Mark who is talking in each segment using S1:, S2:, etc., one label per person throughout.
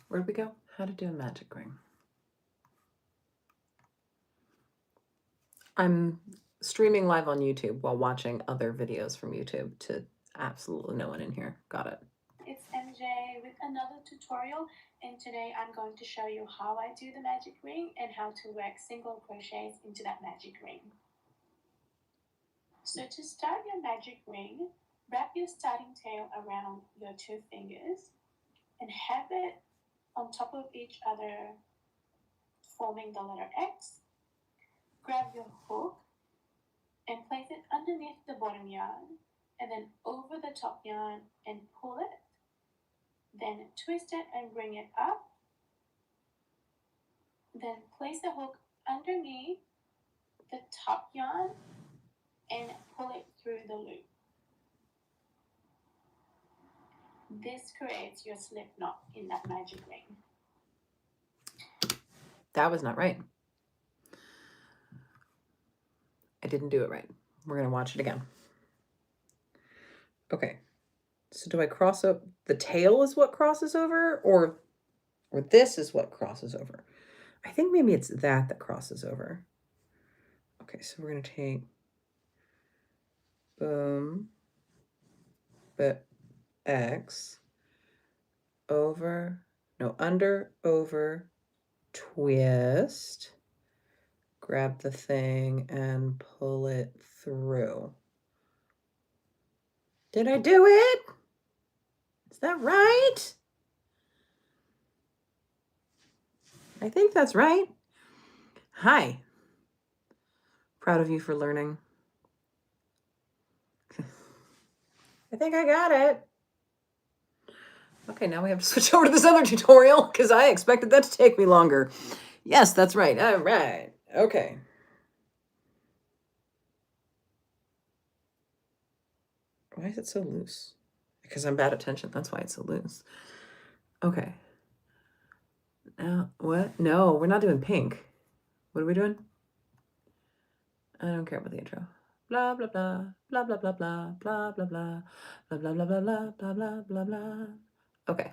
S1: Where'd we go? How to do a magic ring. I'm streaming live on YouTube while watching other videos from YouTube to absolutely no one in here. Got it.
S2: It's MJ with another tutorial, and today I'm going to show you how I do the magic ring and how to work single crochets into that magic ring. So to start your magic ring, wrap your starting tail around your 2 fingers and have it on top of each other, forming the letter X. Grab your hook and place it underneath the bottom yarn and then over the top yarn and pull it. Then twist it and bring it up. Then place the hook underneath the top yarn and pull it through the loop. This creates your slip knot in that magic ring.
S1: That was not right. I didn't do it right. We're going to watch it again. Okay. So do I cross up? The tail is what crosses over, or this is what crosses over? I think maybe it's that crosses over. Okay, so we're going to take boom, but X over, no, under, over, twist, grab the thing and pull it through. Did I do it? Is that right? I think that's right. Hi. Proud of you for learning. I think I got it. Okay, now we have to switch over to this other tutorial because I expected that to take me longer. Yes, that's right. All right. Okay. Why is it so loose? Because I'm bad at tension. That's why it's so loose. Okay. Now, what? No, we're not doing pink. What are we doing? I don't care about the intro. Blah, blah, blah, blah, blah, blah, blah, blah, blah, blah, blah, blah, blah, blah, blah, blah, blah, blah, blah. Okay.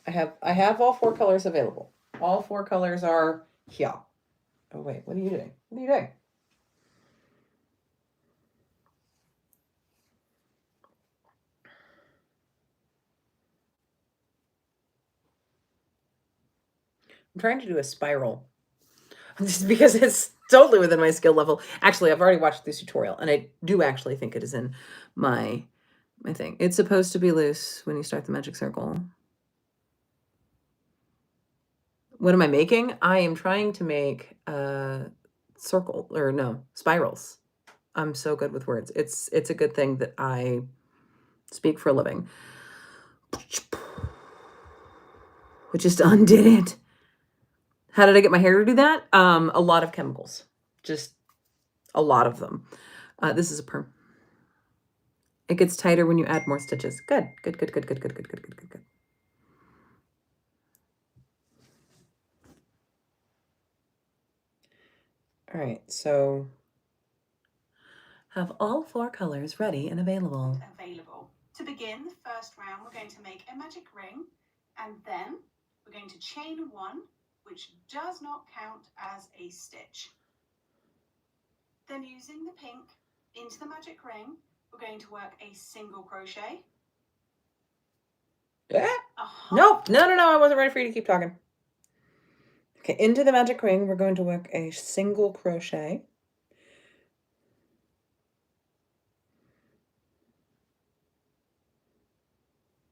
S1: I have all 4 colors available. All 4 colors are here. Oh, wait, what are you doing? What are you doing? I'm trying to do a spiral. Just because it's totally within my skill level. Actually, I've already watched this tutorial, and I do actually think it is in my thing. It's supposed to be loose when you start the magic circle. What am I making? I am trying to make spirals. I'm so good with words. It's a good thing that I speak for a living. We just undid it. How did I get my hair to do that? A lot of chemicals. Just a lot of them. This is a perm. It gets tighter when you add more stitches. Good, good, good, good, good, good, good, good, good, good, good. All right, so have all 4 colors ready and available.
S2: To begin the first round, we're going to make a magic ring, and then we're going to chain 1, which does not count as a stitch. Then using the pink into the magic ring, we're going to work a single crochet.
S1: Nope, no, I wasn't ready for you to keep talking. Okay, into the magic ring, we're going to work a single crochet.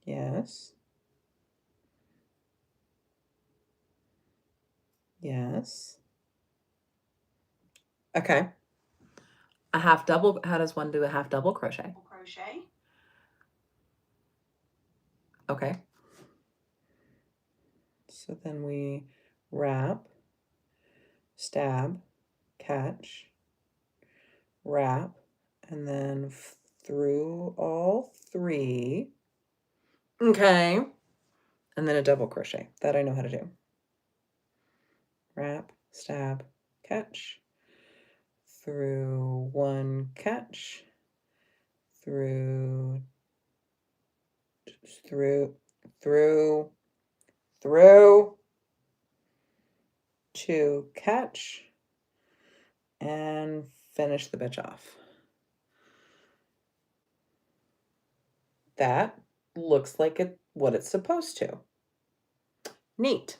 S1: Yes. Yes. Okay. A half double. How does one do a half double crochet?
S2: Crochet.
S1: Okay. So then we wrap, stab, catch, wrap, and then through all 3. Okay. And then a double crochet. That I know how to do. Wrap, stab, catch, through 1 catch, through, through to catch and finish the bitch off. That looks like what it's supposed to. Neat.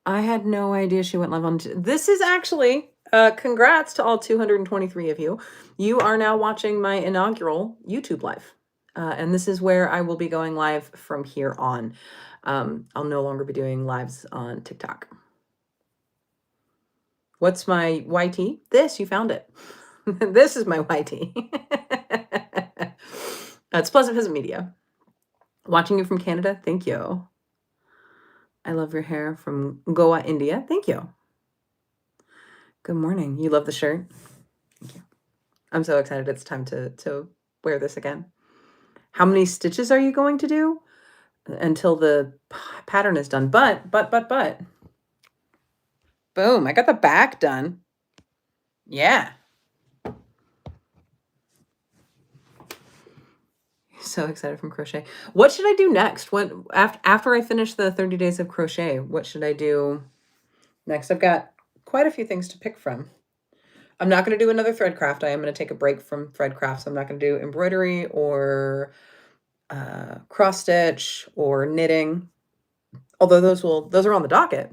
S1: I had no idea she went live on. This is actually, congrats to all 223 of you. You are now watching my inaugural YouTube live. And this is where I will be going live from here on. I'll no longer be doing lives on TikTok. What's my YT? This, you found it. This is my YT. It's Pleasant Visit Media. Watching you from Canada, thank you. I love your hair from Goa, India. Thank you. Good morning. You love the shirt? Thank you. I'm so excited it's time to wear this again. How many stitches are you going to do? Until the pattern is done. But. Boom, I got the back done. Yeah. So excited from crochet. What should I do next? What after I finish the 30 days of crochet, what should I do next? I've got quite a few things to pick from. I'm not going to do another thread craft. I am going to take a break from thread craft. So I'm not going to do embroidery or cross stitch or knitting. Although those are on the docket.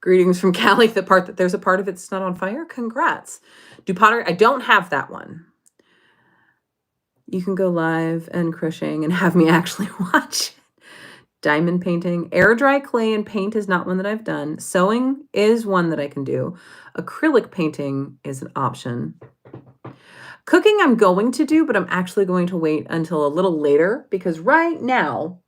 S1: Greetings from Cali. There's a part of it's not on fire. Congrats. Do pottery. I don't have that one. You can go live and crocheting and have me actually watch it. Diamond painting. Air dry clay and paint is not one that I've done. Sewing is one that I can do. Acrylic painting is an option. Cooking I'm going to do, but I'm actually going to wait until a little later because right now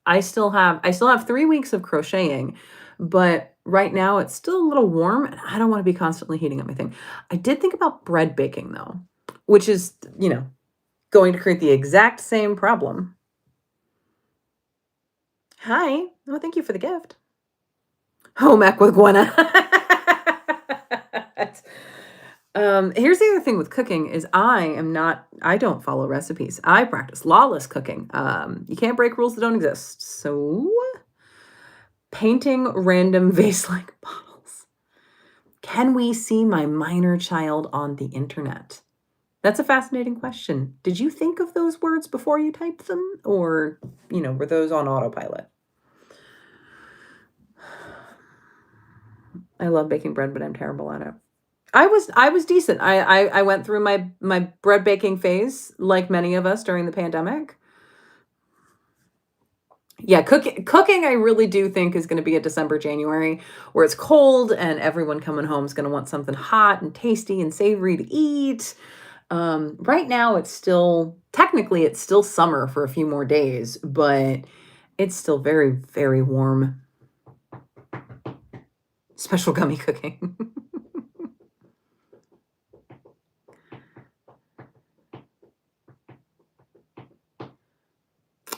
S1: I still have 3 weeks of crocheting, but right now it's still a little warm and I don't want to be constantly heating up my thing. I did think about bread baking though, which is, going to create the exact same problem. Hi. Oh, thank you for the gift. Home ec with Gwenna. Here's the other thing with cooking is I don't follow recipes. I practice lawless cooking. You can't break rules that don't exist. So painting random vase-like bottles. Can we see my minor child on the internet? That's a fascinating question. Did you think of those words before you typed them? Or, were those on autopilot? I love baking bread, but I'm terrible at it. I was decent. I went through my bread baking phase, like many of us during the pandemic. Yeah, cooking I really do think is going to be a December, January, where it's cold and everyone coming home is going to want something hot and tasty and savory to eat. Right now it's still summer for a few more days, but it's still very, very warm. Special gummy cooking.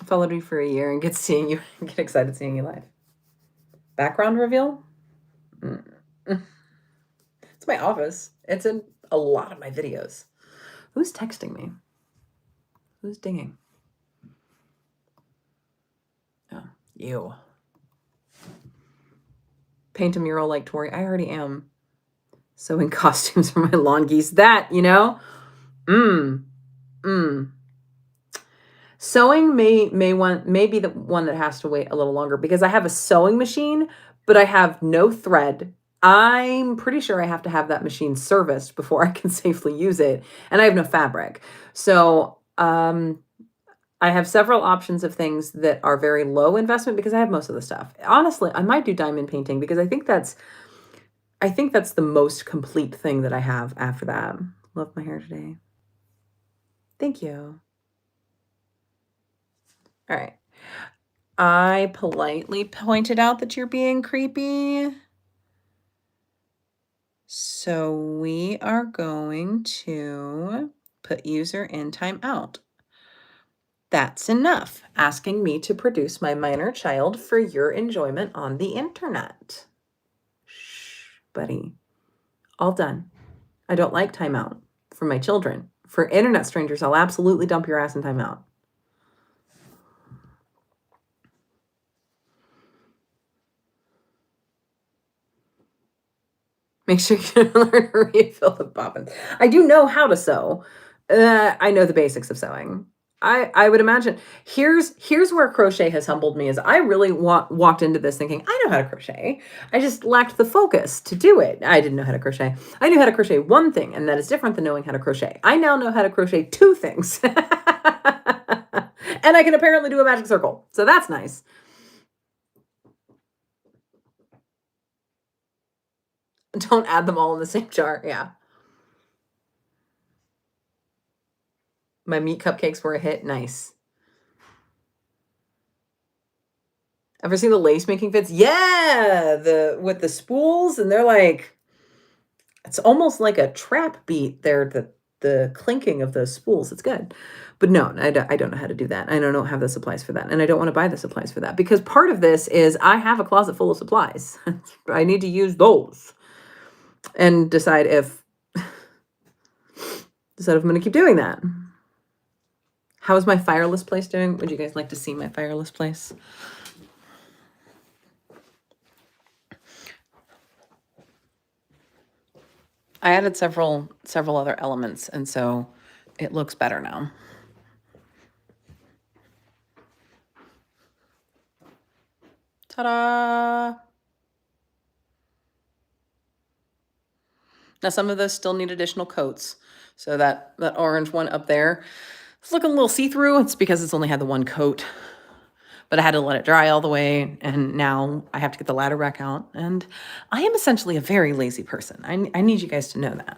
S1: Followed you for a year and get excited seeing you live. Background reveal? It's my office. It's in a lot of my videos. Who's texting me? Who's dinging? Oh, you. Paint a mural like Tori. I already am. Sewing costumes for my lawn geese. That, Sewing may be the one that has to wait a little longer because I have a sewing machine, but I have no thread. I'm pretty sure I have to have that machine serviced before I can safely use it, and I have no fabric. So I have several options of things that are very low investment because I have most of the stuff. Honestly, I might do diamond painting because I think that's the most complete thing that I have after that. Love my hair today. Thank you. All right. I politely pointed out that you're being creepy. So we are going to put user in timeout. That's enough. Asking me to produce my minor child for your enjoyment on the internet. Shh, buddy. All done. I don't like timeout for my children. For internet strangers, I'll absolutely dump your ass in timeout. Make sure you learn to refill the bobbins. I do know how to sew. I know the basics of sewing. I would imagine here's where crochet has humbled me is I really walked into this thinking I know how to crochet. I just lacked the focus to do it. I didn't know how to crochet. I knew how to crochet one thing, and that is different than knowing how to crochet. I now know how to crochet two things. And I can apparently do a magic circle. So that's nice. Don't add them all in the same jar. Yeah. My meat cupcakes were a hit. Nice. Ever seen the lace making fits? Yeah, the with the spools, and they're like it's almost like a trap beat. There, the clinking of those spools. It's good, but no, I don't know how to do that. I don't have the supplies for that, and I don't want to buy the supplies for that because part of this is I have a closet full of supplies. I need to use those and decide if I'm going to keep doing that. How is my fireless place doing? Would you guys like to see my fireless place? I added several other elements, and so it looks better now. Ta-da! Now some of those still need additional coats. So that orange one up there, it's looking a little see-through. It's because it's only had the one coat. But I had to let it dry all the way, and now I have to get the ladder back out. And I am essentially a very lazy person. I need you guys to know that.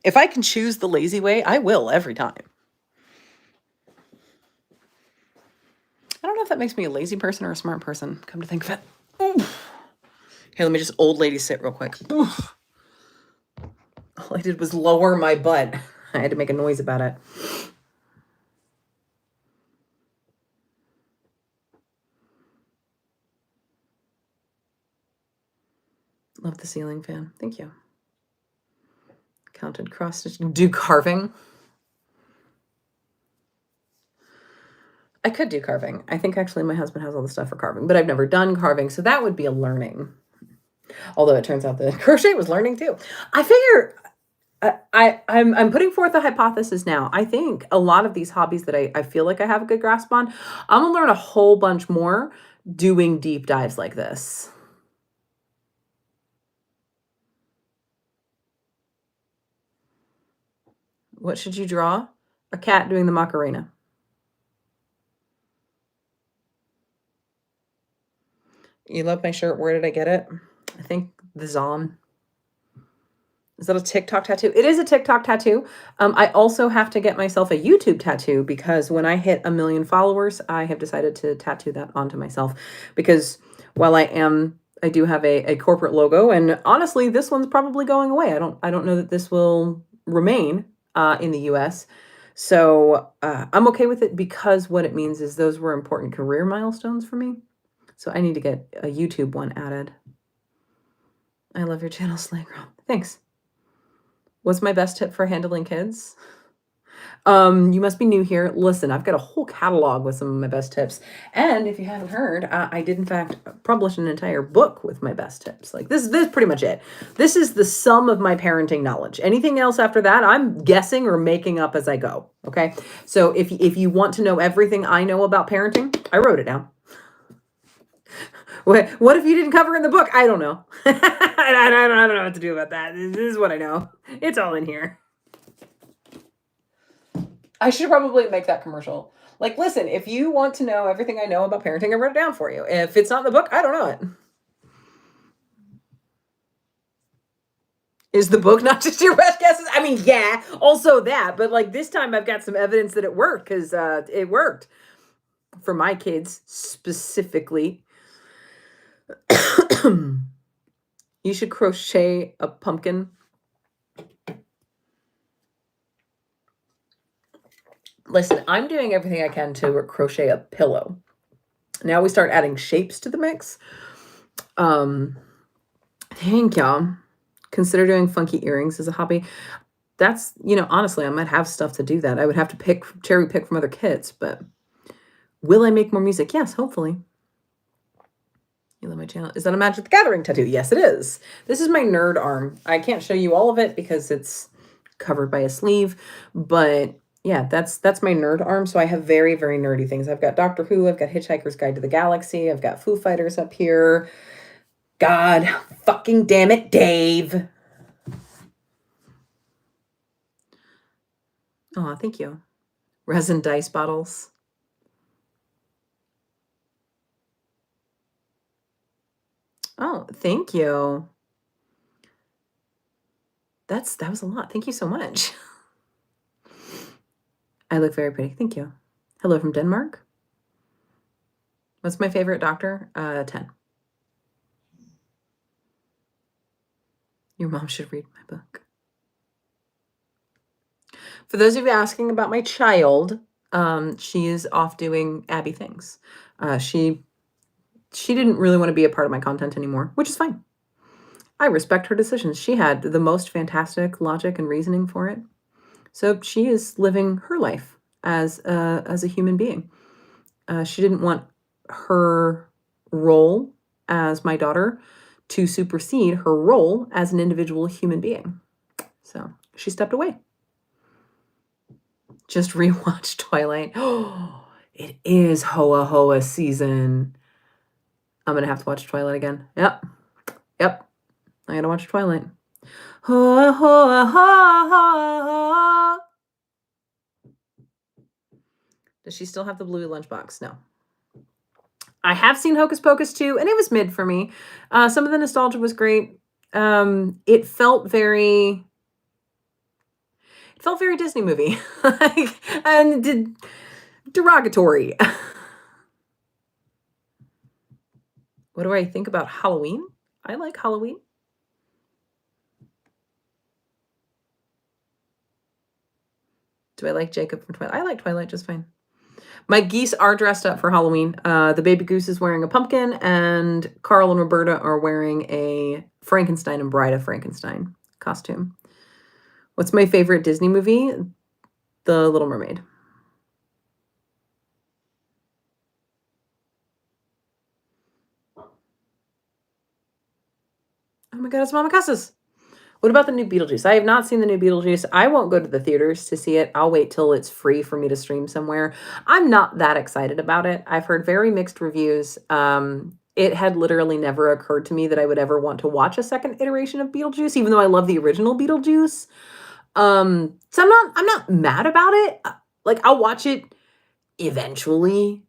S1: If I can choose the lazy way, I will every time. I don't know if that makes me a lazy person or a smart person, come to think of it. Oof. Here, let me just old lady sit real quick. Oof. All I did was lower my butt. I had to make a noise about it. Love the ceiling fan. Thank you. Counted cross stitch. Do carving. I could do carving. I think actually my husband has all the stuff for carving, but I've never done carving, so that would be a learning. Although it turns out that crochet was learning too. I figure I'm putting forth a hypothesis now. I think a lot of these hobbies that I feel like I have a good grasp on, I'm gonna learn a whole bunch more doing deep dives like this. What should you draw? A cat doing the Macarena. You love my shirt. Where did I get it? I think the Zon. Is that a TikTok tattoo? It is a TikTok tattoo. I also have to get myself a YouTube tattoo because when I hit 1 million followers, I have decided to tattoo that onto myself because while I do have a corporate logo, and honestly, this one's probably going away. I don't know that this will remain in the US. So I'm okay with it because what it means is those were important career milestones for me. So I need to get a YouTube one added. I love your channel, Slay Girl. Thanks. What's my best tip for handling kids? You must be new here. Listen, I've got a whole catalog with some of my best tips. And if you haven't heard, I did in fact publish an entire book with my best tips. Like this is pretty much it. This is the sum of my parenting knowledge. Anything else after that, I'm guessing or making up as I go. Okay. So if you want to know everything I know about parenting, I wrote it down. What if you didn't cover in the book? I don't know. I don't know what to do about that. This is what I know. It's all in here. I should probably make that commercial. Like, listen, if you want to know everything I know about parenting, I wrote it down for you. If it's not in the book, I don't know it. Is the book not just your best guesses? I mean, yeah, also that. But like this time I've got some evidence that it worked because it worked for my kids specifically. You should crochet a pumpkin. Listen, I'm doing everything I can to crochet a pillow. Now we start adding shapes to the mix. Thank y'all. Consider doing funky earrings as a hobby. That's, honestly, I might have stuff to do that. I would have to cherry pick from other kits, but will I make more music? Yes, hopefully. You love my channel. Is that a Magic the Gathering tattoo? Yes, it is. This is my nerd arm. I can't show you all of it because it's covered by a sleeve, but yeah, that's my nerd arm. So I have very, very nerdy things. I've got Doctor Who, I've got Hitchhiker's Guide to the Galaxy, I've got Foo Fighters up here. God fucking damn it, Dave. Oh, thank you. Resin dice bottles. Oh, thank you. That was a lot. Thank you so much. I look very pretty. Thank you. Hello from Denmark. What's my favorite doctor? 10. Your mom should read my book. For those of you asking about my child, she is off doing Abby things. She didn't really want to be a part of my content anymore, which is fine. I respect her decisions. She had the most fantastic logic and reasoning for it. So she is living her life as a human being. She didn't want her role as my daughter to supersede her role as an individual human being. So she stepped away. Just rewatched Twilight. Oh, it is Hoa Hoa season. I'm gonna have to watch Twilight again. Yep. I gotta watch Twilight. Hoa Hoa Ha Ha. Does she still have the blue lunchbox? No. I have seen Hocus Pocus 2, and it was mid for me. Some of the nostalgia was great. It felt very Disney movie, and derogatory. What do I think about Halloween? I like Halloween. Do I like Jacob from Twilight? I like Twilight just fine. My geese are dressed up for Halloween. The baby goose is wearing a pumpkin, and Carl and Roberta are wearing a Frankenstein and Bride of Frankenstein costume. What's my favorite Disney movie? The Little Mermaid. Oh my god, it's Mama Cusses. What about the new Beetlejuice? I have not seen the new Beetlejuice. I won't go to the theaters to see it. I'll wait till it's free for me to stream somewhere. I'm not that excited about it. I've heard very mixed reviews. It had literally never occurred to me that I would ever want to watch a second iteration of Beetlejuice, even though I love the original Beetlejuice. So I'm not mad about it. Like, I'll watch it eventually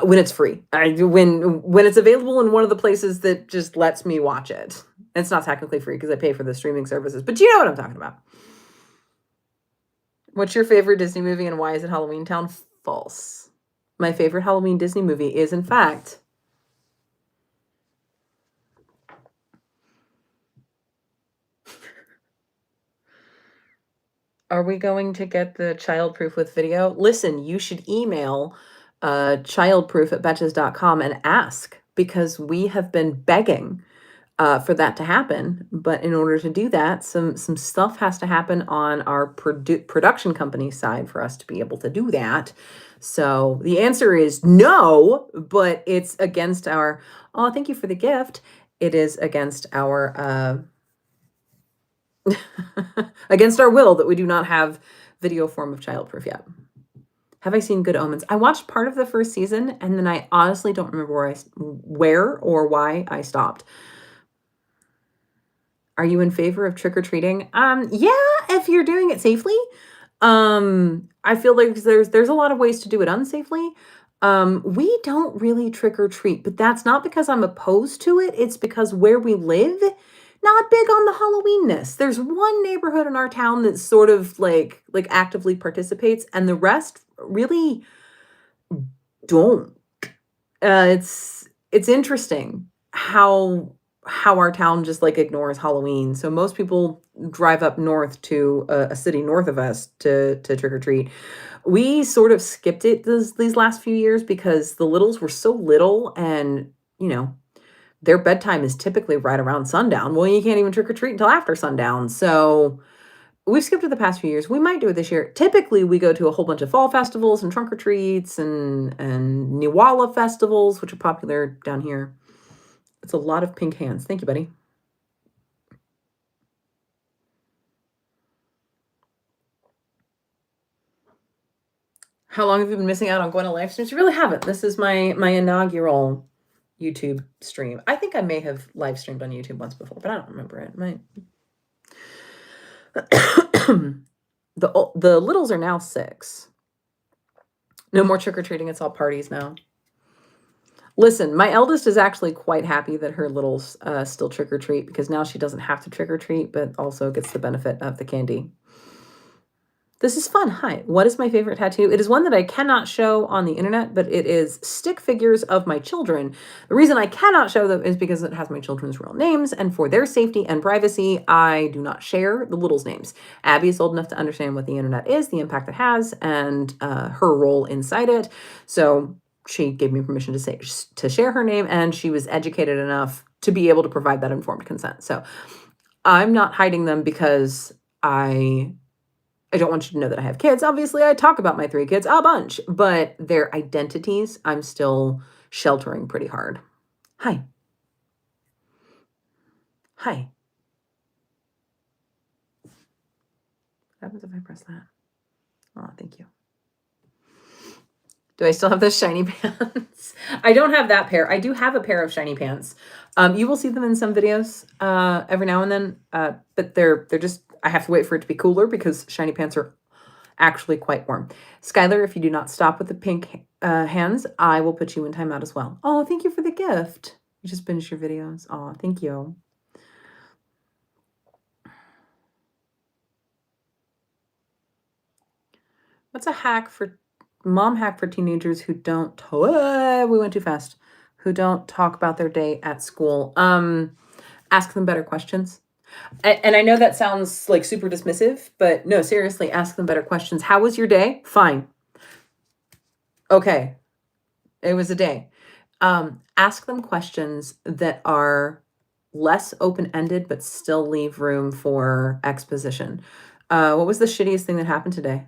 S1: when it's free. When it's available in one of the places that just lets me watch it. It's not technically free because I pay for the streaming services, but you know what I'm talking about. What's your favorite Disney movie and why is it Halloween Town? False. My favorite Halloween Disney movie is, in fact, are we going to get the childproof with video? Listen, you should email childproof@betches.com and ask, because we have been begging for that to happen. But in order to do that, some stuff has to happen on our production company side for us to be able to do that. So the answer is no, but it's against our, oh, thank you for the gift. It is against our, against our will that we do not have video form of childproof yet. Have I seen Good Omens? I watched part of the first season, and then I honestly don't remember where or why I stopped. Are you in favor of trick-or-treating? Yeah, if you're doing it safely. I feel like there's a lot of ways to do it unsafely. We don't really trick-or-treat, but that's not because I'm opposed to it. It's because where we live, not big on the Halloweenness. There's one neighborhood in our town that sort of like actively participates, and the rest really don't. It's interesting how our town just like ignores Halloween. So most people drive up north to a city north of us to trick or treat. We sort of skipped it these last few years because the littles were so little, and their bedtime is typically right around sundown. Well, you can't even trick or treat until after sundown. So we've skipped it the past few years. We might do it this year. Typically, we go to a whole bunch of fall festivals and trunk or treats and Niwala festivals, which are popular down here. It's a lot of pink hands. Thank you, buddy. How long have you been missing out on going to live streams? You really haven't. This is my inaugural YouTube stream. I think I may have live streamed on YouTube once before, but I don't remember it. The littles are now 6. No more trick-or-treating. It's all parties now. Listen, my eldest is actually quite happy that her littles still trick-or-treat, because now she doesn't have to trick-or-treat, but also gets the benefit of the candy. This is fun. Hi. What is my favorite tattoo? It is one that I cannot show on the internet, but it is stick figures of my children. The reason I cannot show them is because it has my children's real names, and for their safety and privacy, I do not share the littles' names. Abby is old enough to understand what the internet is, the impact it has, and her role inside it. So she gave me permission to share her name, and she was educated enough to be able to provide that informed consent. So I'm not hiding them because I don't want you to know that I have kids. Obviously, I talk about my 3 kids a bunch, but their identities, I'm still sheltering pretty hard. Hi. Hi. What happens if I press that? Oh, thank you. Do I still have those shiny pants? I don't have that pair. I do have a pair of shiny pants. You will see them in some videos every now and then, but they're just, I have to wait for it to be cooler because shiny pants are actually quite warm. Skylar, if you do not stop with the pink hands, I will put you in timeout as well. Oh, thank you for the gift. You just finished your videos. Oh, thank you. What's a mom hack for teenagers who don't, we went too fast, who don't talk about their day at school? Ask them better questions. And I know that sounds like super dismissive, but no, seriously, ask them better questions. How was your day? Fine. Okay. It was a day. Ask them questions that are less open-ended, but still leave room for exposition. What was the shittiest thing that happened today?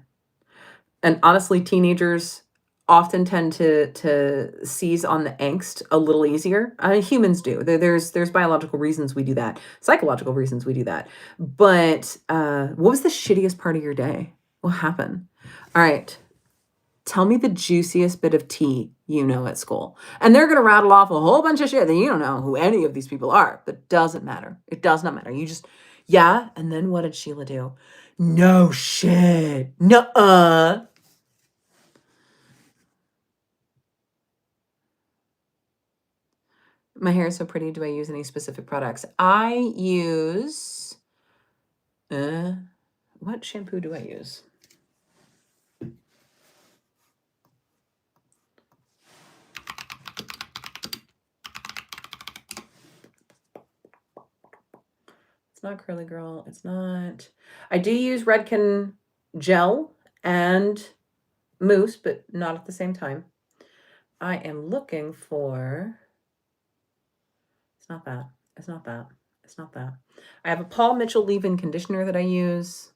S1: And honestly, teenagers often tend to seize on the angst a little easier. Humans do. There's biological reasons we do that, psychological reasons we do that. But what was the shittiest part of your day? What happened? All right. Tell me the juiciest bit of tea you know at school. And they're going to rattle off a whole bunch of shit that you don't know who any of these people are, but it doesn't matter. It does not matter. You just, yeah. And then what did Sheila do? No shit. Nuh-uh. My hair is so pretty. Do I use any specific products? I use, what shampoo do I use? It's not Curly Girl. It's not. I do use Redken gel and mousse, but not at the same time. I am looking for. It's not that. It's not that. It's not that. I have a Paul Mitchell leave-in conditioner that I use.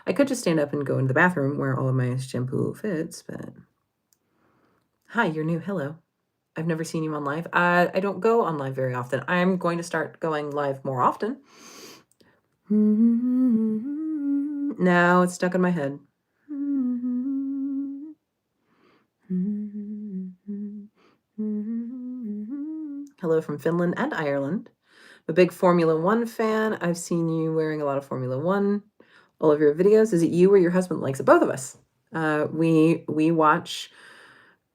S1: I could just stand up and go into the bathroom where all of my shampoo fits, but. Hi, you're new. Hello. I've never seen you on live. I don't go on live very often. I'm going to start going live more often. Now it's stuck in my head. Hello from Finland and Ireland. I'm a big Formula One fan. I've seen you wearing a lot of Formula One. All of your videos. Is it you or your husband likes it? Both of us. We watch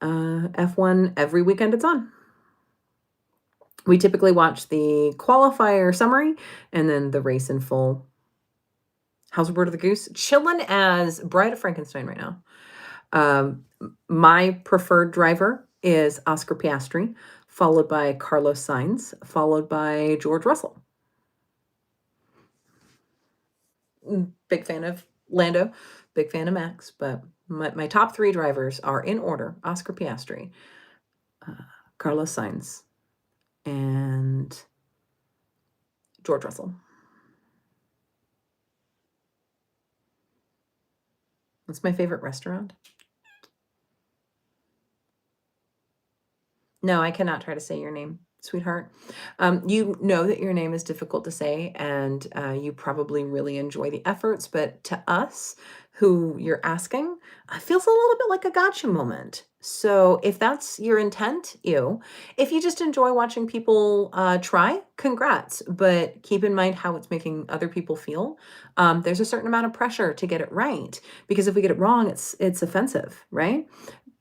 S1: F1 every weekend it's on. We typically watch the qualifier summary and then the race in full. How's Word of the Goose? Chillin' as Bride of Frankenstein right now. My preferred driver is Oscar Piastri, followed by Carlos Sainz, followed by George Russell. Big fan of Lando, big fan of Max, but my top 3 drivers are in order: Oscar Piastri, Carlos Sainz, and George Russell. What's my favorite restaurant? No, I cannot try to say your name. sweetheart. You know that your name is difficult to say, and you probably really enjoy the efforts, but to us, who you're asking, it feels a little bit like a gotcha moment. So if that's your intent, if you just enjoy watching people try, congrats. But keep in mind how it's making other people feel. There's a certain amount of pressure to get it right because if we get it wrong, it's offensive, right?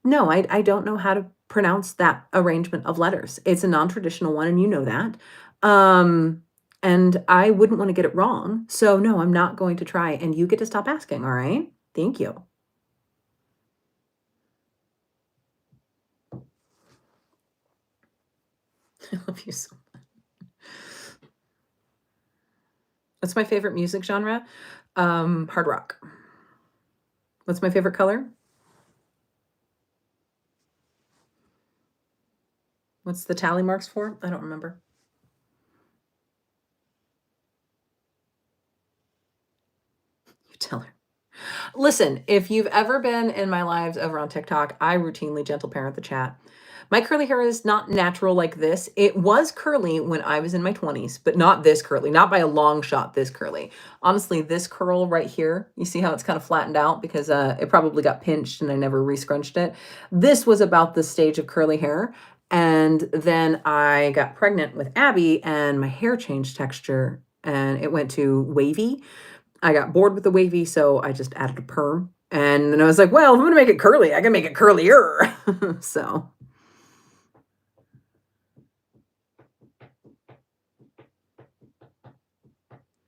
S1: No, I don't know how to pronounce that arrangement of letters. It's a non-traditional one, and you know that. Um, and I wouldn't want to get it wrong. So no, I'm not going to try. And you get to stop asking, all right? Thank you. I love you so much. What's my favorite music genre? Hard rock. What's my favorite color? What's the tally marks for? I don't remember. You tell her. Listen, if you've ever been in my lives over on TikTok, I routinely gentle parent the chat. My curly hair is not natural like this. It was curly when I was in my 20s, but not this curly, not by a long shot, this curly. Honestly, this curl right here, you see how it's kind of flattened out because it probably got pinched and I never re-scrunched it. This was about the stage of curly hair. And then I got pregnant with Abby and my hair changed texture and it went to wavy. I got bored with the wavy, so I just added a perm. And then I was like, well, if I'm gonna make it curly, I can make it curlier. So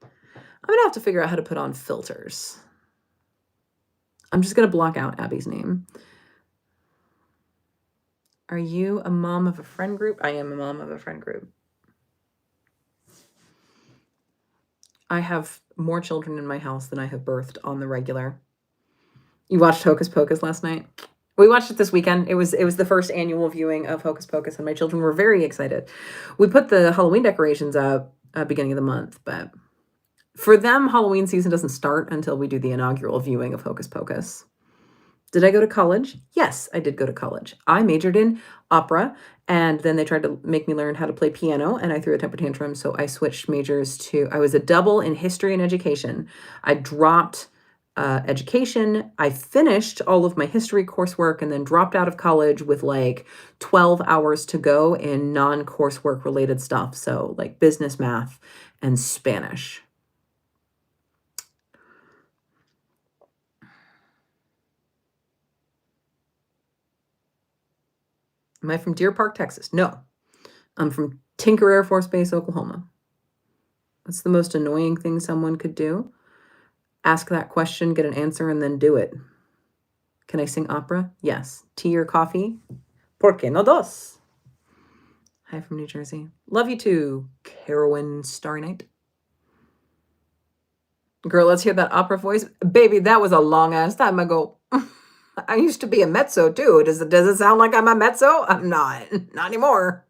S1: I'm gonna have to figure out how to put on filters. I'm just gonna block out Abby's name. Are you a mom of a friend group? I am a mom of a friend group. I have more children in my house than I have birthed on the regular. You watched Hocus Pocus last night? We watched it this weekend. It was the first annual viewing of Hocus Pocus, and my children were very excited. We put the Halloween decorations up beginning of the month, but for them, Halloween season doesn't start until we do the inaugural viewing of Hocus Pocus. Did I go to college? Yes, I did go to college. I majored in opera, and then they tried to make me learn how to play piano, and I threw a temper tantrum, so I switched majors to, I was a double in history and education. I dropped education. I finished all of my history coursework and then dropped out of college with like 12 hours to go in non-coursework related stuff. So like business math and Spanish. Am I from Deer Park, Texas? No. I'm from Tinker Air Force Base, Oklahoma. What's the most annoying thing someone could do? Ask that question, get an answer, and then do it. Can I sing opera? Yes. Tea or coffee? ¿Por qué no dos? Hi from New Jersey. Love you too, Carowin Starry Night. Girl, let's hear that opera voice. Baby, that was a long ass time ago. I used to be a mezzo too. Does it sound like I'm a mezzo? I'm not. Not anymore.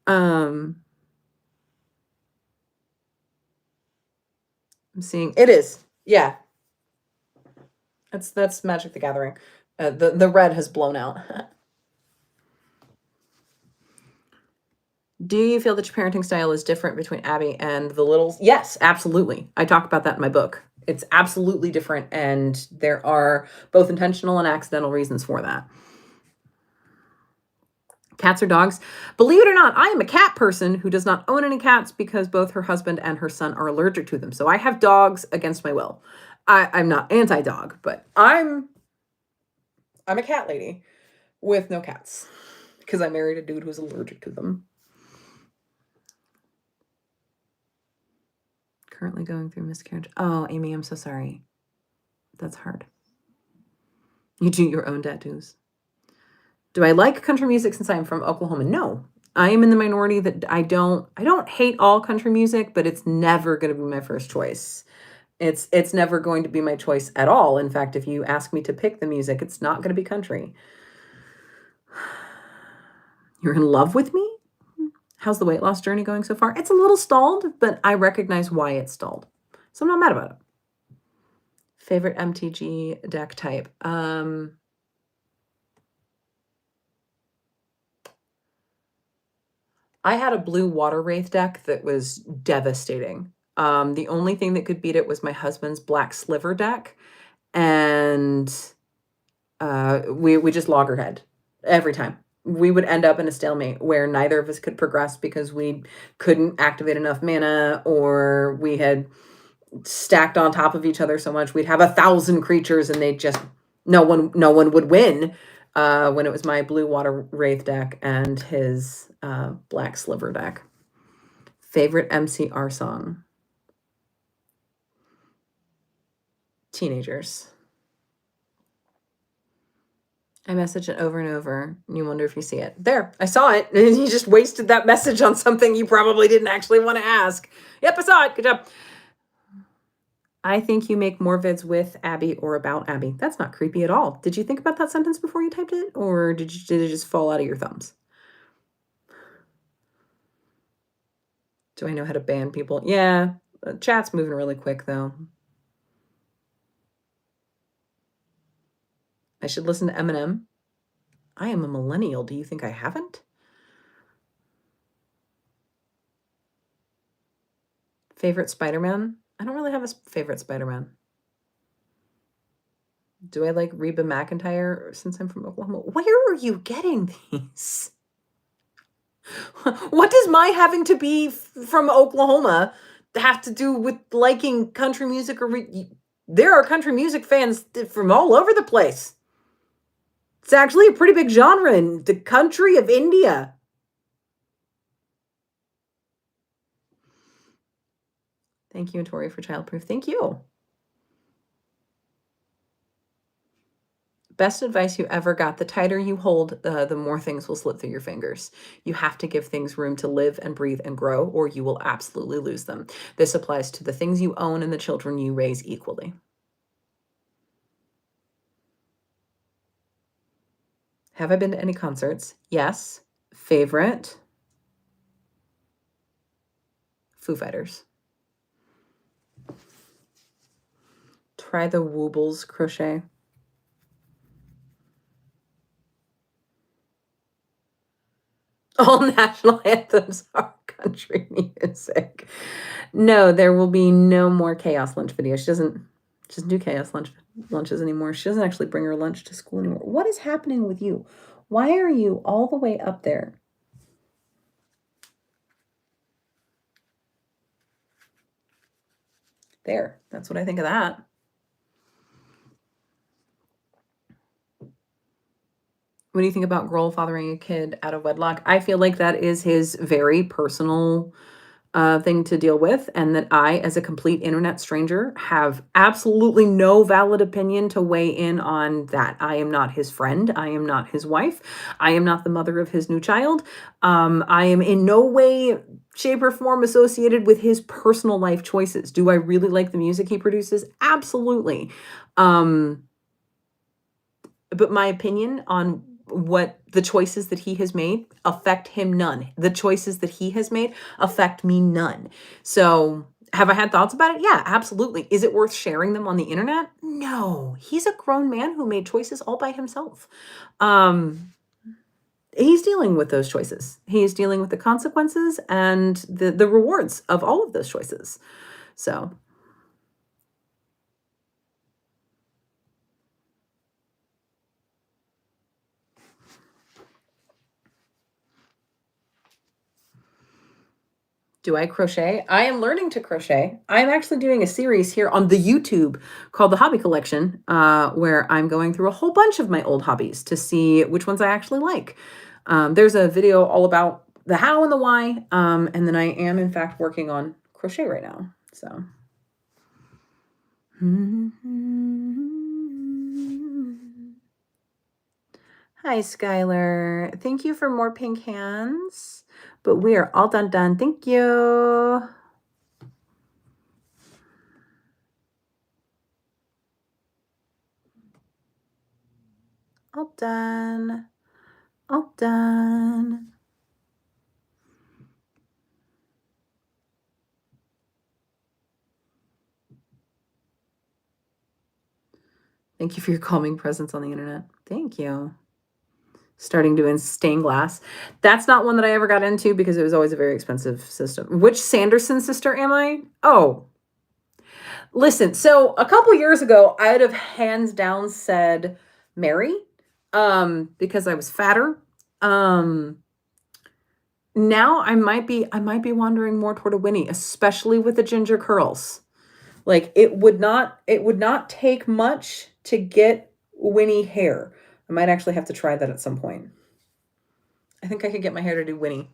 S1: I'm seeing it is. Yeah. That's Magic the Gathering. The red has blown out. Do you feel that your parenting style is different between Abby and the littles? Yes, absolutely. I talk about that in my book. It's absolutely different, and there are both intentional and accidental reasons for that. Cats or dogs? Believe it or not, I am a cat person who does not own any cats because both her husband and her son are allergic to them. So I have dogs against my will. I'm not anti-dog, but I'm a cat lady with no cats because I married a dude who's allergic to them. Currently going through miscarriage. Oh, Amy, I'm so sorry. That's hard. You do your own tattoos. Do I like country music since I'm from Oklahoma? No. I am in the minority that I don't hate all country music, but it's never going to be my first choice. It's never going to be my choice at all. In fact, if you ask me to pick the music, it's not going to be country. You're in love with me? How's the weight loss journey going so far? It's a little stalled, but I recognize why it's stalled. So I'm not mad about it. Favorite MTG deck type? I had a blue water wraith deck that was devastating. The only thing that could beat it was my husband's black sliver deck, and we just loggerhead every time. We would end up in a stalemate where neither of us could progress because we couldn't activate enough mana, or we had stacked on top of each other so much we'd have 1,000 creatures and they just no one would win. When it was my blue water wraith deck and his black sliver deck. Favorite MCR song? Teenagers. I message it over and over, and you wonder if you see it. There, I saw it, and you just wasted that message on something you probably didn't actually want to ask. Yep, I saw it. Good job. I think you make more vids with Abby or about Abby. That's not creepy at all. Did you think about that sentence before you typed it, or did it just fall out of your thumbs? Do I know how to ban people? Yeah, chat's moving really quick, though. I should listen to Eminem. I am a millennial. Do you think I haven't? Favorite Spider-Man? I don't really have a favorite Spider-Man. Do I like Reba McEntire since I'm from Oklahoma? Where are you getting these? What does my having to be from Oklahoma have to do with liking country music? There are country music fans from all over the place. It's actually a pretty big genre in the country of India. Thank you, Tori, for Childproof. Thank you. Best advice you ever got. The tighter you hold, the more things will slip through your fingers. You have to give things room to live and breathe and grow, or you will absolutely lose them. This applies to the things you own and the children you raise equally. Have I been to any concerts? Yes. Favorite? Foo Fighters. Try the Woobles crochet. All national anthems are country music. No, there will be no more chaos lunch videos. She doesn't do chaos lunches anymore. She doesn't actually bring her lunch to school anymore. What is happening with you? Why are you all the way up there? There. That's what I think of that. What do you think about Grohl fathering a kid out of wedlock? I feel like that is his very personal thing to deal with, and that I, as a complete internet stranger, have absolutely no valid opinion to weigh in on that. I am not his friend. I am not his wife. I am not the mother of his new child. I am in no way, shape, or form associated with his personal life choices. Do I really like the music he produces? Absolutely. But my opinion on what the choices that he has made affect him none. The choices that he has made affect me none. So have I had thoughts about it? Yeah, absolutely. Is it worth sharing them on the internet? No. He's a grown man who made choices all by himself. He's dealing with those choices. He's dealing with the consequences and the rewards of all of those choices. So do I crochet? I am learning to crochet. I'm actually doing a series here on the YouTube called The Hobby Collection, where I'm going through a whole bunch of my old hobbies to see which ones I actually like. There's a video all about the how and the why, and then I am, in fact, working on crochet right now. So. Hi, Skylar. Thank you for more pink hands. But we are all done. Thank you. All done. All done. Thank you for your calming presence on the internet. Thank you. starting doing stained glass. That's not one that I ever got into because it was always a very expensive system. Which Sanderson sister am I? Oh, listen. So a couple years ago, I'd have hands down said Mary, because I was fatter. Now I might be wandering more toward a Winnie, especially with the ginger curls. Like it would not take much to get Winnie hair. I might actually have to try that at some point. I think I could get my hair to do Winnie.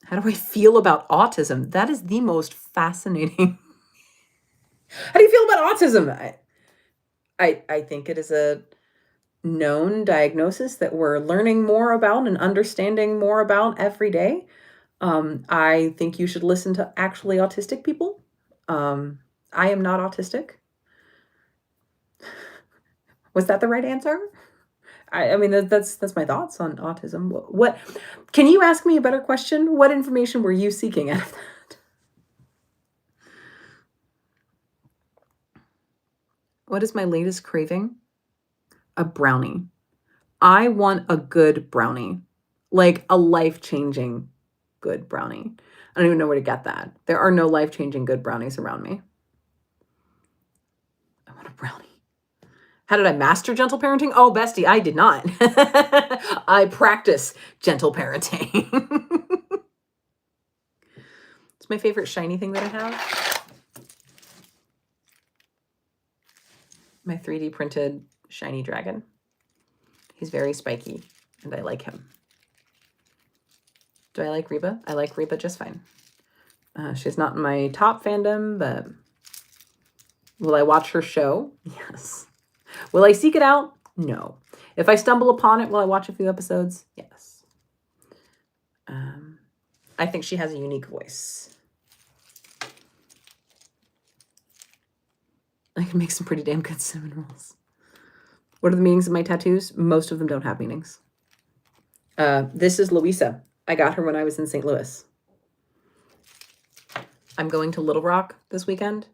S1: How do I feel about autism? That is the most fascinating. How do you feel about autism? I think it is a known diagnosis that we're learning more about and understanding more about every day. I think you should listen to actually autistic people. I am not autistic. Was that the right answer? I mean, that's my thoughts on autism. What can you ask me a better question? What information were you seeking out of that? What is my latest craving? A brownie. I want a good brownie, like a life-changing good brownie. I don't even know where to get that. There are no life-changing good brownies around me. I want a brownie. How did I master gentle parenting? Oh, bestie, I did not. I practice gentle parenting. It's my favorite shiny thing that I have. My 3D printed shiny dragon. He's very spiky, and I like him. Do I like Reba? I like Reba just fine. She's not in my top fandom, but will I watch her show? Yes. Will I seek it out? No. If I stumble upon it, will I watch a few episodes? Yes. I think she has a unique voice. I can make some pretty damn good cinnamon rolls. What are the meanings of my tattoos? Most of them don't have meanings. This is Louisa. I got her when I was in St. Louis. I'm going to Little Rock this weekend.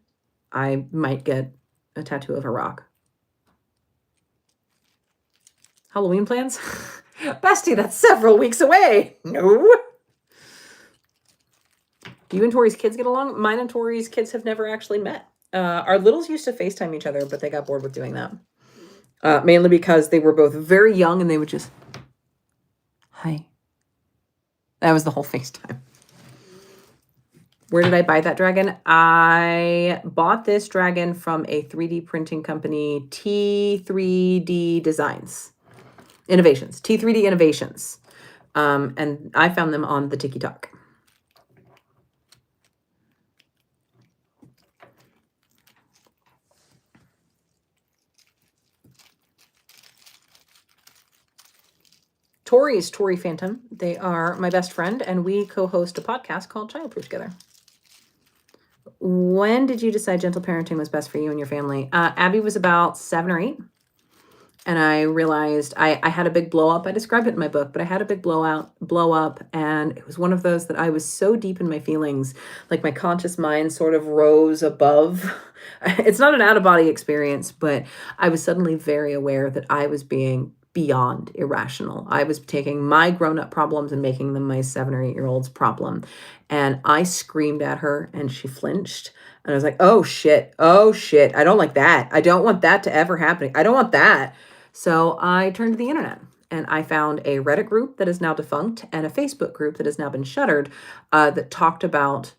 S1: I might get a tattoo of a rock. Halloween plans? Bestie, that's several weeks away. No. Do you and Tori's kids get along? Mine and Tori's kids have never actually met. Our littles used to FaceTime each other, but they got bored with doing that. Mainly because they were both very young and they would just, hi. That was the whole FaceTime. Where did I buy that dragon? I bought this dragon from a 3D printing company, T3D Designs. Innovations. T3D Innovations. And I found them on the TikTok. Tori is Tori Phantom. They are my best friend, and we co-host a podcast called Childproof together. When did you decide gentle parenting was best for you and your family? Abby was about 7 or 8. And I realized I had a big blow up. I describe it in my book, but I had a big blow up. And it was one of those that I was so deep in my feelings, like my conscious mind sort of rose above. It's not an out of body experience, but I was suddenly very aware that I was being beyond irrational. I was taking my grown up problems and making them my 7 or 8-year-old's problem. And I screamed at her and she flinched. And I was like, oh shit. I don't like that. I don't want that to ever happen. I don't want that. So I turned to the internet and I found a Reddit group that is now defunct and a Facebook group that has now been shuttered that talked about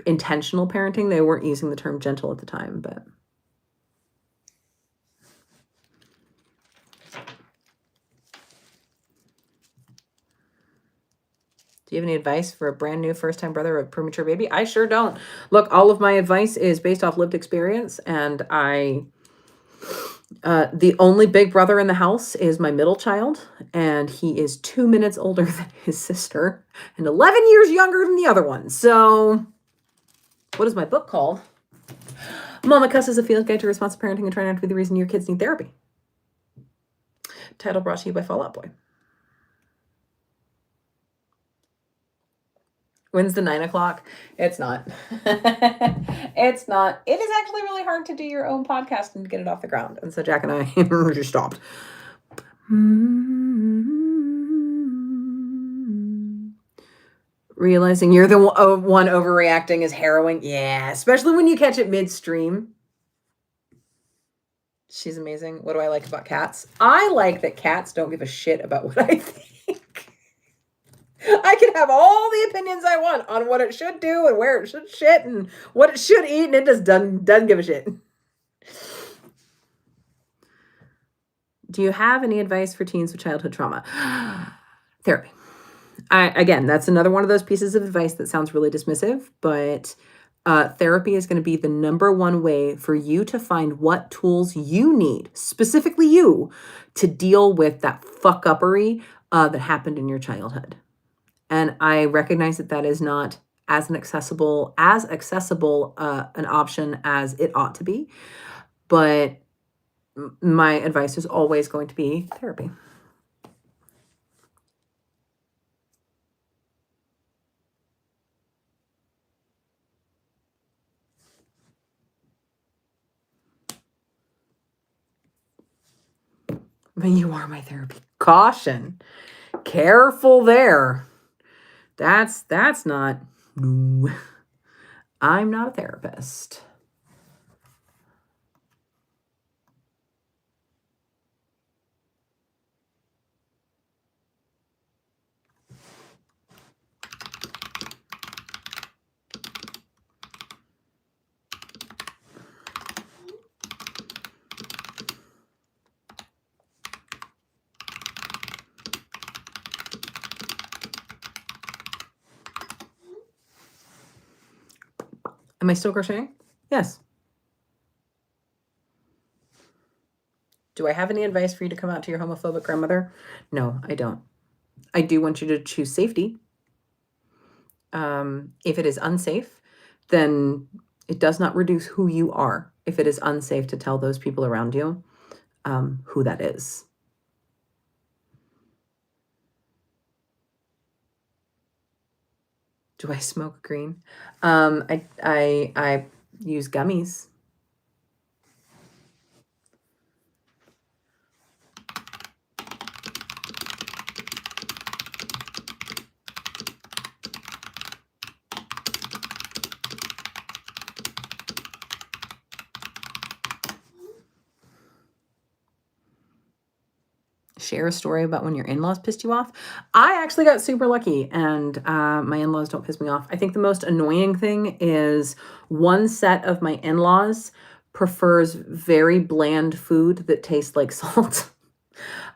S1: intentional parenting. They weren't using the term gentle at the time, but. Do you have any advice for a brand new first-time brother of a premature baby? I sure don't. Look, all of my advice is based off lived experience, and the only big brother in the house is my middle child, and he is 2 minutes older than his sister and 11 years younger than the other one. So, what is my book called? Mama Cuss is a field guide to responsible parenting and trying not to be the reason your kids need therapy. Title brought to you by Fall Out Boy. When's the 9 o'clock? It's not. It's not. It is actually really hard to do your own podcast and get it off the ground. And so Jack and I just stopped. Realizing you're the one overreacting is harrowing. Yeah, especially when you catch it midstream. She's amazing. What do I like about cats? I like that cats don't give a shit about what I think. I can have all the opinions I want on what it should do and where it should shit and what it should eat, and it just doesn't give a shit. Do you have any advice for teens with childhood trauma? Therapy. Again, that's another one of those pieces of advice that sounds really dismissive, but therapy is going to be the number one way for you to find what tools you need, specifically you, to deal with that fuck-uppery that happened in your childhood. And I recognize that that is not as accessible an option as it ought to be, but my advice is always going to be therapy. But you are my therapy. Caution. Careful there. That's not. No. I'm not a therapist. Am I still crocheting? Yes. Do I have any advice for you to come out to your homophobic grandmother? No, I don't. I do want you to choose safety. If it is unsafe, then it does not reduce who you are. If it is unsafe to tell those people around you who that is. Do I smoke green? I use gummies. Share a story about when your in-laws pissed you off. I actually got super lucky, and my in-laws don't piss me off. I think the most annoying thing is one set of my in-laws prefers very bland food that tastes like salt.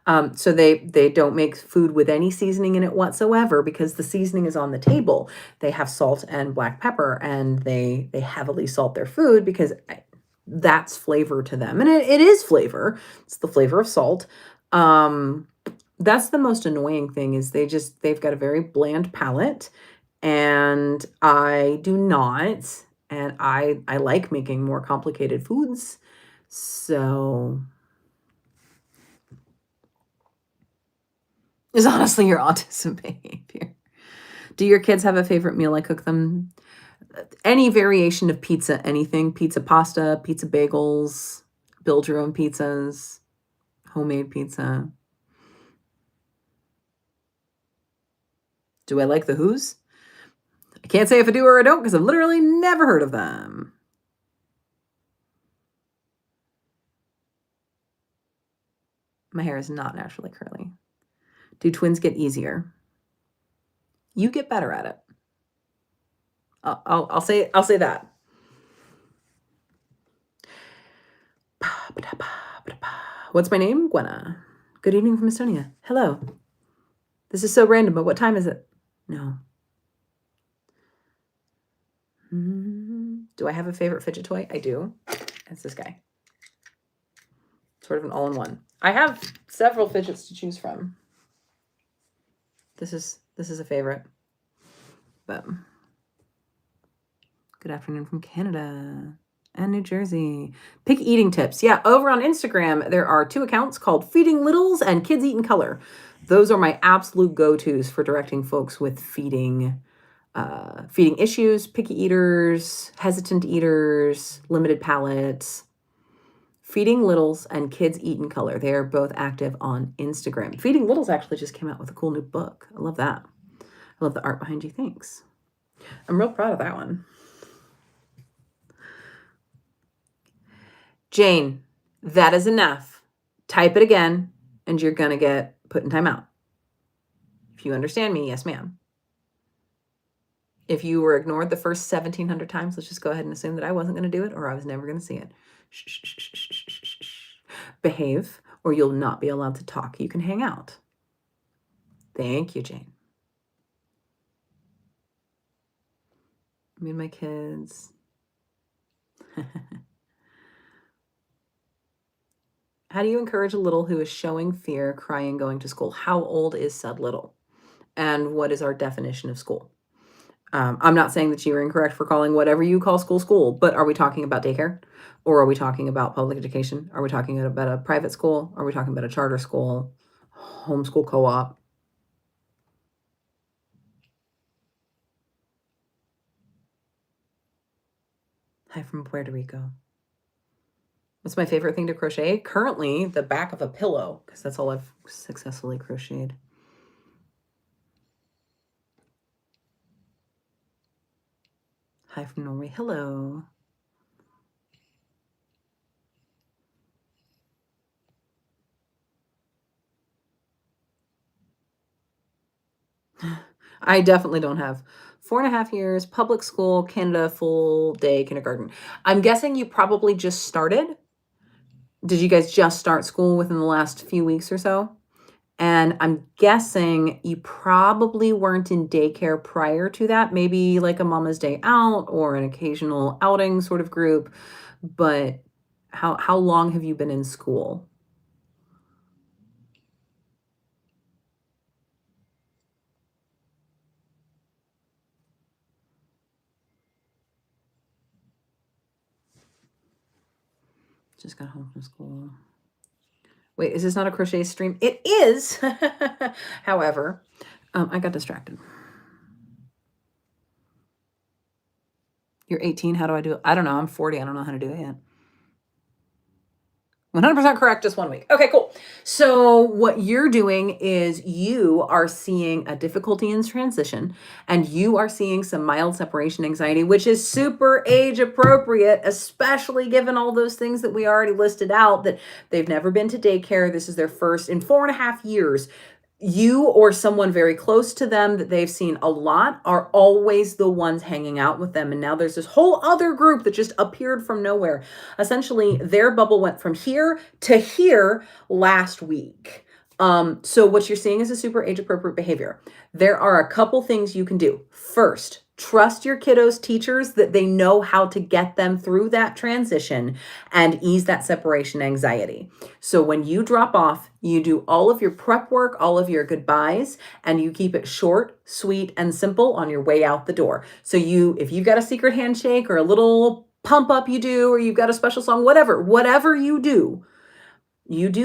S1: So they don't make food with any seasoning in it whatsoever because the seasoning is on the table. They have salt and black pepper, and they heavily salt their food because that's flavor to them, and it is flavor. It's the flavor of salt. That's the most annoying thing is they've got a very bland palate, and I do not, and I like making more complicated foods. So is honestly your autism behavior. Do your kids have a favorite meal I cook them? Any variation of pizza, anything, pizza pasta, pizza bagels, build your own pizzas, homemade pizza. Do I like the Who's? I can't say if I do or I don't because I've literally never heard of them. My hair is not naturally curly. Do twins get easier? You get better at it. I'll say that. What's my name? Gwenna. Good evening from Estonia. Hello. This is so random, but what time is it? No. Do I have a favorite fidget toy? I do. It's this guy. Sort of an all-in-one. I have several fidgets to choose from. This is a favorite. But good afternoon from Canada and New Jersey. Pick eating tips. Yeah, over on Instagram, there are 2 accounts called Feeding Littles and Kids Eat in Color. Those are my absolute go-tos for directing folks with feeding feeding issues, picky eaters, hesitant eaters, limited palates, Feeding Littles and Kids Eat in Color. They are both active on Instagram. Feeding Littles actually just came out with a cool new book. I love that. I love the art behind you. Thanks. I'm real proud of that one. Jane, that is enough. Type it again, and you're going to get put in timeout. If you understand me, yes, ma'am. If you were ignored the first 1,700 times, let's just go ahead and assume that I wasn't going to do it or I was never going to see it. Shh, shh, shh, shh, shh, shh, shh. Behave, or you'll not be allowed to talk. You can hang out. Thank you, Jane. Me and my kids. How do you encourage a little who is showing fear, crying, going to school? How old is said little? And what is our definition of school? I'm not saying that you are incorrect for calling whatever you call school school, but are we talking about daycare? Or are we talking about public education? Are we talking about a private school? Are we talking about a charter school, homeschool co-op? Hi from Puerto Rico. What's my favorite thing to crochet? Currently, the back of a pillow, because that's all I've successfully crocheted. Hi from Norway. Hello. I definitely don't have 4.5 years, public school, Canada, full day kindergarten. I'm guessing you probably just started. Did you guys just start school within the last few weeks or so? And I'm guessing you probably weren't in daycare prior to that, maybe like a mama's day out or an occasional outing sort of group. But how long have you been in school? Just got home from school. Wait, is this not a crochet stream? It is. However, I got distracted. You're 18. How do I do it? I don't know. I'm 40. I don't know how to do it yet. 100% correct, just 1 week. Okay, cool. So what you're doing is you are seeing a difficulty in transition and you are seeing some mild separation anxiety, which is super age appropriate, especially given all those things that we already listed out, that they've never been to daycare. This is their first in 4.5 years. You or someone very close to them that they've seen a lot are always the ones hanging out with them. And now there's this whole other group that just appeared from nowhere. Essentially, their bubble went from here to here last week. So what you're seeing is a super age appropriate behavior. There are a couple things you can do. First, trust your kiddos' teachers that they know how to get them through that transition and ease that separation anxiety. So when you drop off, you do all of your prep work, all of your goodbyes, and you keep it short, sweet, and simple on your way out the door. So if you've got a secret handshake or a little pump up you do, or you've got a special song, whatever you do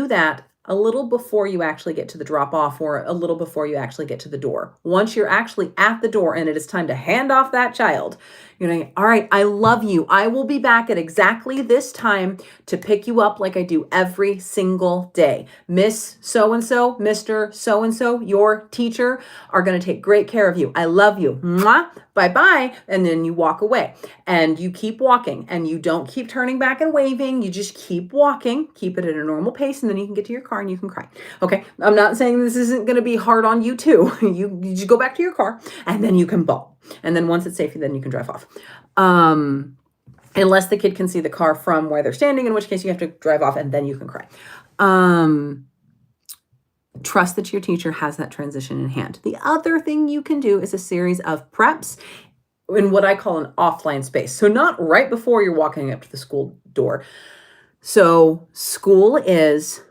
S1: that a little before you actually get to the drop off or a little before you actually get to the door. Once you're actually at the door and it is time to hand off that child, you're like, all right, I love you. I will be back at exactly this time to pick you up like I do every single day. Miss so-and-so, Mr. so-and-so, your teacher are going to take great care of you. I love you. Mwah. Bye-bye. And then you walk away and you keep walking and you don't keep turning back and waving. You just keep walking, keep it at a normal pace, and then you can get to your car and you can cry. Okay. I'm not saying this isn't going to be hard on you too. You just go back to your car and then you can bawl. And then once it's safe, then you can drive off. Unless the kid can see the car from where they're standing, in which case you have to drive off and then you can cry. Trust that your teacher has that transition in hand. The other thing you can do is a series of preps in what I call an offline space. So not right before you're walking up to the school door. So school is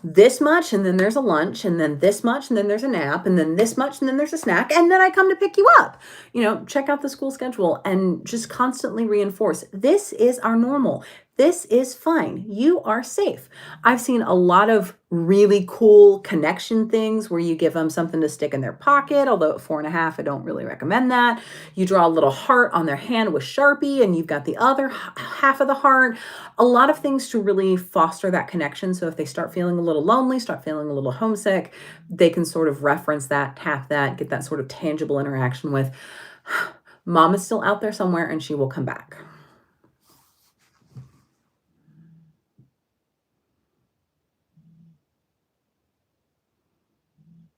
S1: this much, and then there's a lunch, and then this much, and then there's a nap, and then this much, and then there's a snack, and then I come to pick you up. Check out the school schedule and just constantly reinforce this is our normal. This is fine. You are safe. I've seen a lot of really cool connection things where you give them something to stick in their pocket, although at 4.5, I don't really recommend that. You draw a little heart on their hand with Sharpie, and you've got the other half of the heart. A lot of things to really foster that connection. So if they start feeling a little lonely, start feeling a little homesick, they can sort of reference that, tap that, get that sort of tangible interaction with, Mom is still out there somewhere and she will come back.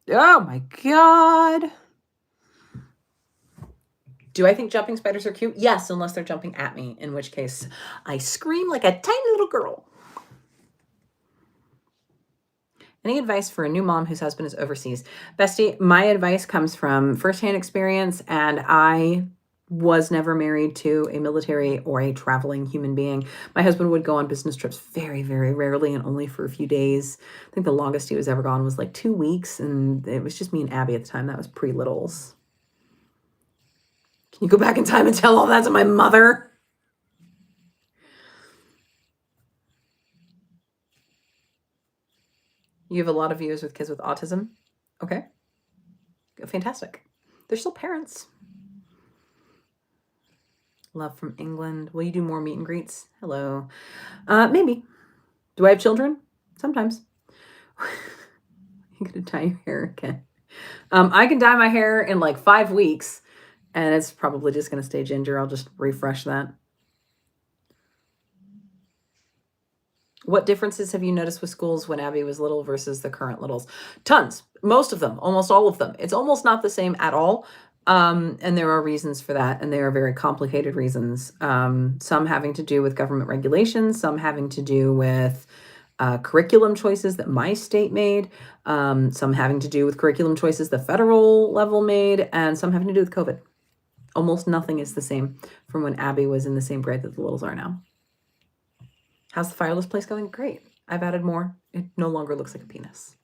S1: Oh my God. Do I think jumping spiders are cute? Yes, unless they're jumping at me, in which case I scream like a tiny little girl. Any advice for a new mom whose husband is overseas? Bestie, my advice comes from firsthand experience, and I was never married to a military or a traveling human being. My husband would go on business trips very, very rarely and only for a few days. I think the longest he was ever gone was like 2 weeks, and it was just me and Abby at the time. That was pre-littles. Can you go back in time and tell all that to my mother? You have a lot of viewers with kids with autism. Okay. Fantastic. They're still parents. Love from England. Will you do more meet and greets? Hello. Maybe. Do I have children? Sometimes. You're going to dye your hair again. I can dye my hair in like 5 weeks, and it's probably just going to stay ginger. I'll just refresh that. What differences have you noticed with schools when Abby was little versus the current littles? Tons. Most of them. Almost all of them. It's almost not the same at all. And there are reasons for that, and they are very complicated reasons. Some having to do with government regulations, some having to do with curriculum choices that my state made, some having to do with curriculum choices the federal level made, and some having to do with COVID. Almost nothing is the same from when Abby was in the same grade that the littles are now. How's the fireless place going? Great. I've added more. It no longer looks like a penis.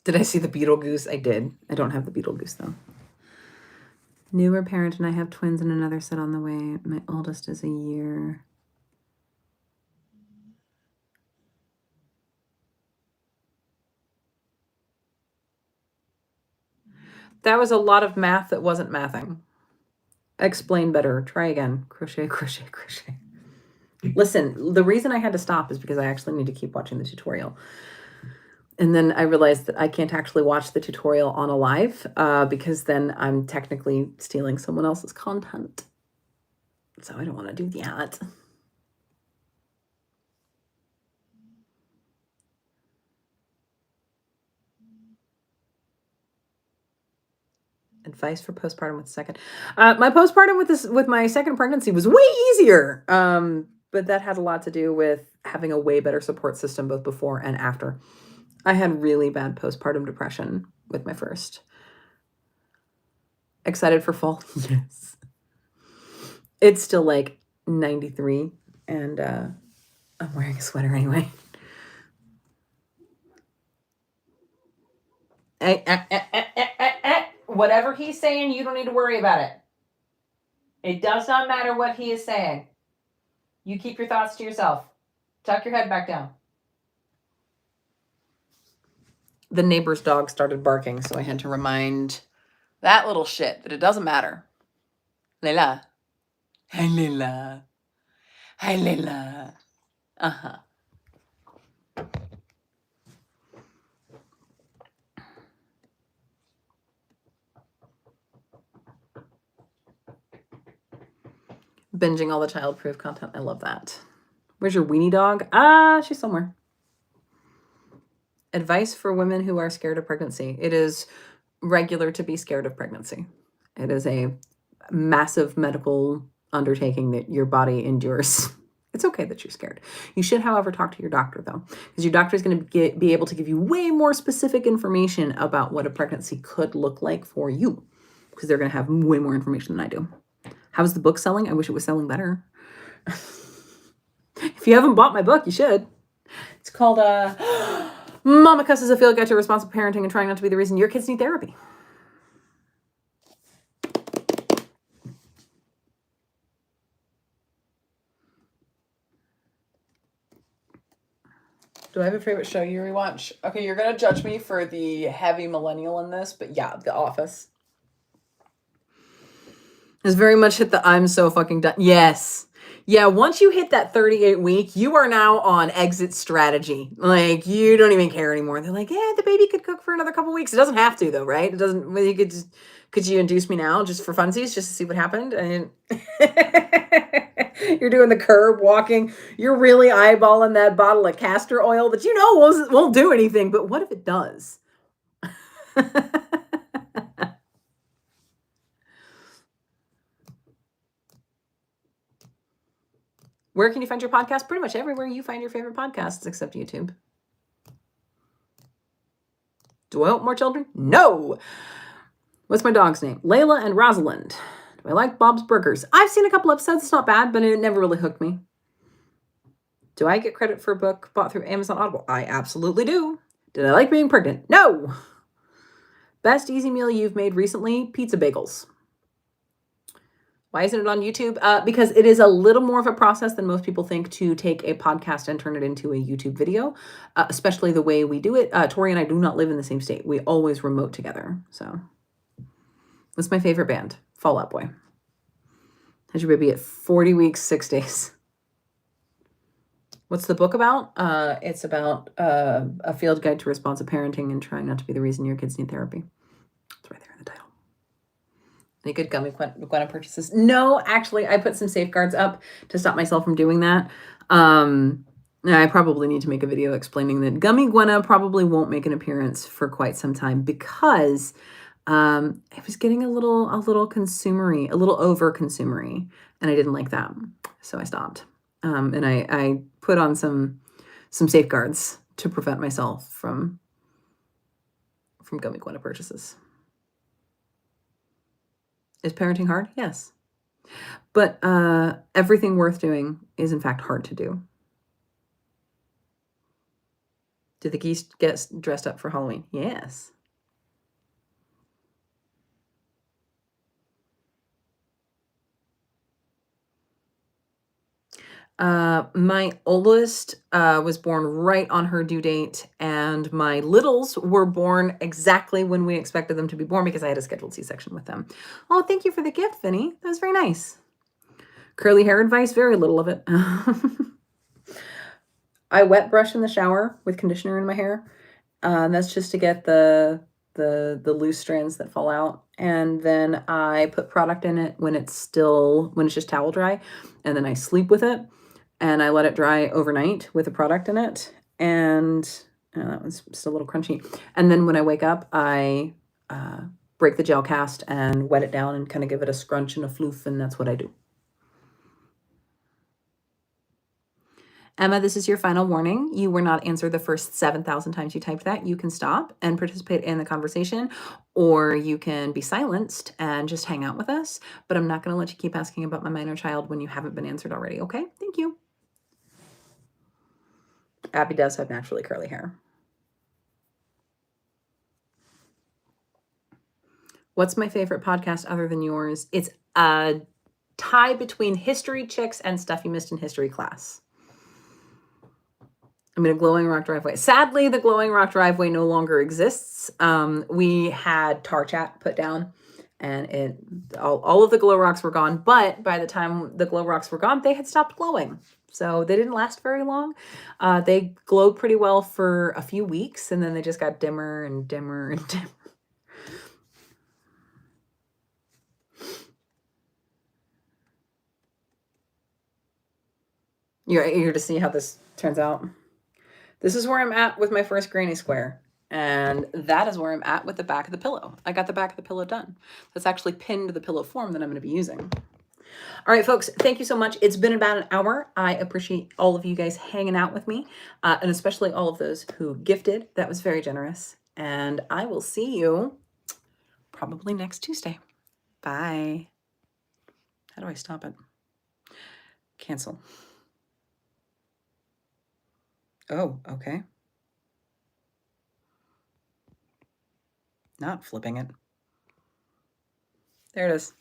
S1: Did I see the Beetlejuice? I did. I don't have the Beetlejuice though. Newer parent, and I have twins and another set on the way. My oldest is a year. That was a lot of math that wasn't mathing. Explain better. Try again. Crochet, crochet, crochet. Listen, the reason I had to stop is because I actually need to keep watching the tutorial. And then I realized that I can't actually watch the tutorial on a live because then I'm technically stealing someone else's content. So I don't want to do that. Advice for postpartum with second. My postpartum with my second pregnancy was way easier. But that had a lot to do with having a way better support system both before and after. I had really bad postpartum depression with my first. Excited for fall? Yes. It's still like 93 and I'm wearing a sweater anyway. Whatever he's saying, you don't need to worry about it. It does not matter what he is saying. You keep your thoughts to yourself. Tuck your head back down. The neighbor's dog started barking, so I had to remind that little shit that it doesn't matter. Layla. Hi, Layla. Hi, Layla. Uh-huh. Binging all the child-proof content. I love that. Where's your weenie dog? She's somewhere. Advice for women who are scared of pregnancy. It is regular to be scared of pregnancy. It is a massive medical undertaking that your body endures. It's okay that you're scared. You should, however, talk to your doctor, though, because your doctor is going to be able to give you way more specific information about what a pregnancy could look like for you, because they're going to have way more information than I do. How's the book selling? I wish it was selling better. If you haven't bought my book, you should. It's called Mama Cuss is a field guide to responsible parenting and trying not to be the reason your kids need therapy. Do I have a favorite show you rewatch? Okay, you're gonna judge me for the heavy millennial in this, but yeah, The Office. Has very much hit the I'm so fucking done. Yes. Yeah, once you hit that 38 week, you are now on exit strategy. Like, you don't even care anymore. They're like, yeah, the baby could cook for another couple weeks. It doesn't have to, though, right? It doesn't, well, you could just, could you induce me now just for funsies, just to see what happened? And you're doing the curb walking. You're really eyeballing that bottle of castor oil that you know won't do anything. But what if it does? Where can you find your podcast? Pretty much everywhere you find your favorite podcasts, except YouTube. Do I want more children? No. What's my dog's name? Layla and Rosalind. Do I like Bob's Burgers? I've seen a couple episodes. It's not bad, but it never really hooked me. Do I get credit for a book bought through Amazon Audible? I absolutely do. Did I like being pregnant? No. Best easy meal you've made recently? Pizza bagels. Why isn't it on YouTube? Because it is a little more of a process than most people think to take a podcast and turn it into a YouTube video, especially the way we do it. Tori and I do not live in the same state. We always remote together. So what's my favorite band? Fall Out Boy. Had your baby at 40 weeks, 6 days. What's the book about? It's about a field guide to responsive parenting and trying not to be the reason your kids need therapy. It's right there in the title. Any good gummy guana purchases? No, actually, I put some safeguards up to stop myself from doing that. I probably need to make a video explaining that gummy guana probably won't make an appearance for quite some time because it was getting a little consumery, a little over consumery, and I didn't like that, so I stopped. And I put on some safeguards to prevent myself from gummy guana purchases. Is parenting hard? Yes. But everything worth doing is in fact hard to do. Do the geese get dressed up for Halloween? Yes. My oldest was born right on her due date, and my littles were born exactly when we expected them to be born because I had a scheduled C-section with them. Oh, thank you for the gift, Vinny. That was very nice. Curly hair advice, very little of it. I wet brush in the shower with conditioner in my hair. That's just to get the loose strands that fall out. And then I put product in it when it's just towel dry. And then I sleep with it. And I let it dry overnight with the product in it. And that one's still a little crunchy. And then when I wake up, I break the gel cast and wet it down and kind of give it a scrunch and a floof. And that's what I do. Emma, this is your final warning. You were not answered the first 7,000 times you typed that. You can stop and participate in the conversation, or you can be silenced and just hang out with us. But I'm not going to let you keep asking about my minor child when you haven't been answered already, okay? Thank you. Abby does have naturally curly hair. What's my favorite podcast other than yours? It's a tie between History Chicks and Stuff You Missed in History Class. I mean, a Glowing Rock Driveway. Sadly, the Glowing Rock Driveway no longer exists. We had Tar Chat put down, and all of the glow rocks were gone. But by the time the glow rocks were gone, they had stopped glowing. So they didn't last very long. They glowed pretty well for a few weeks, and then they just got dimmer and dimmer and dimmer. You're eager to see how this turns out. This is where I'm at with my first granny square. And that is where I'm at with the back of the pillow. I got the back of the pillow done. That's actually pinned to the pillow form that I'm going to be using. All right, folks, thank you so much. It's been about an hour. I appreciate all of you guys hanging out with me, and especially all of those who gifted. That was very generous. And I will see you probably next Tuesday. Bye. How do I stop it? Cancel. Oh, okay. Not flipping it. There it is.